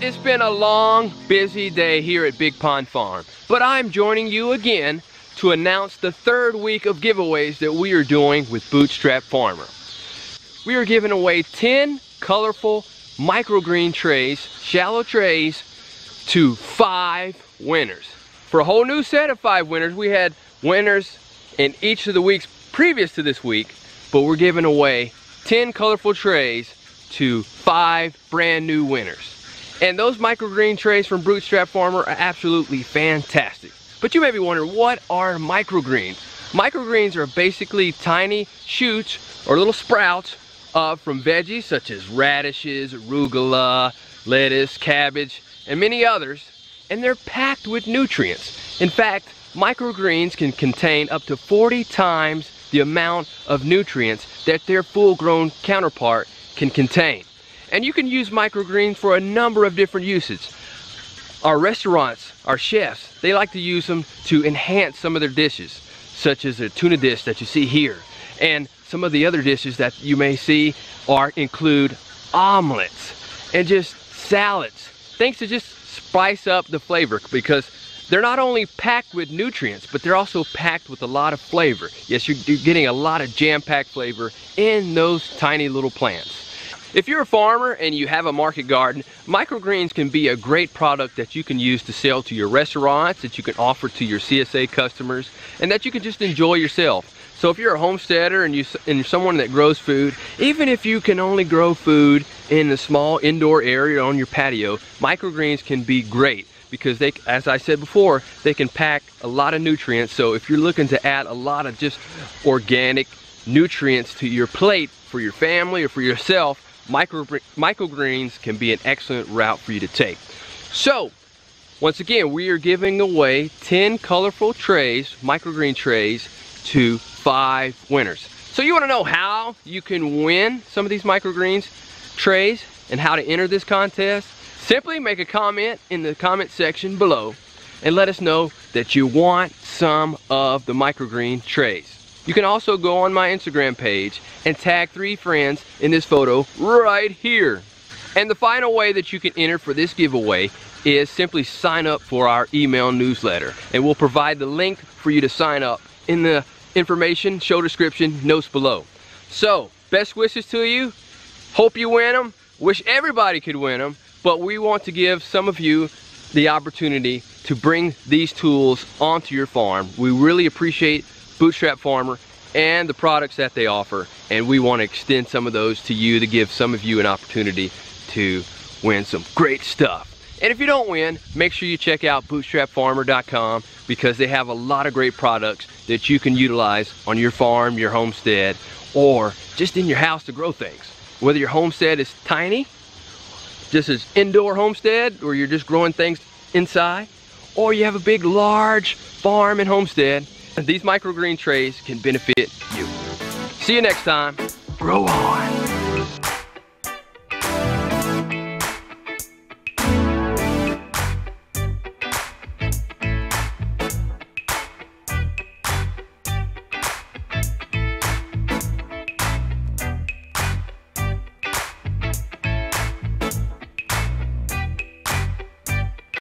it's been a long, busy day here at Big Pond Farm, but I'm joining you again to announce the third week of giveaways that we are doing with Bootstrap Farmer. We are giving away 10 colorful microgreen trays, shallow trays, to 5 winners. For a whole new set of 5 winners, we had winners in each of the weeks previous to this week, but we're giving away 10 colorful trays to 5 brand new winners. And those microgreen trays from Bootstrap Farmer are absolutely fantastic. But you may be wondering, what are microgreens? Microgreens are basically tiny shoots or little sprouts from veggies such as radishes, arugula, lettuce, cabbage, and many others. And they're packed with nutrients. In fact, microgreens can contain up to 40 times the amount of nutrients that their full-grown counterpart can contain. And you can use microgreens for a number of different uses. Our restaurants, our chefs, they like to use them to enhance some of their dishes, such as a tuna dish that you see here. And some of the other dishes that you may see include omelets and just salads, things to just spice up the flavor, because they're not only packed with nutrients, but they're also packed with a lot of flavor. Yes, you're getting a lot of jam-packed flavor in those tiny little plants. If you're a farmer and you have a market garden, microgreens can be a great product that you can use to sell to your restaurants, that you can offer to your CSA customers, and that you can just enjoy yourself. So if you're a homesteader and you're someone that grows food, even if you can only grow food in a small indoor area on your patio, microgreens can be great because they, as I said before, they can pack a lot of nutrients. So if you're looking to add a lot of just organic nutrients to your plate for your family or for yourself, microgreens can be an excellent route for you to take. So once again, we are giving away 10 colorful trays, microgreen trays, to 5 winners. So you want to know how you can win some of these microgreens trays and how to enter this contest? Simply make a comment in the comment section below and let us know that you want some of the microgreen trays. You can also go on my Instagram page and tag 3 friends in this photo right here. And the final way that you can enter for this giveaway is simply sign up for our email newsletter, and we'll provide the link for you to sign up in the information, show description, notes below. So, best wishes to you. Hope you win them. Wish everybody could win them, but we want to give some of you the opportunity to bring these tools onto your farm. We really appreciate Bootstrap Farmer and the products that they offer, and we want to extend some of those to you to give some of you an opportunity to win some great stuff. And if you don't win, make sure you check out bootstrapfarmer.com, because they have a lot of great products that you can utilize on your farm, your homestead, or just in your house to grow things. Whether your homestead is tiny, just as indoor homestead, or you're just growing things inside, or you have a big, large farm and homestead, these microgreen trays can benefit you. See you next time. Grow on.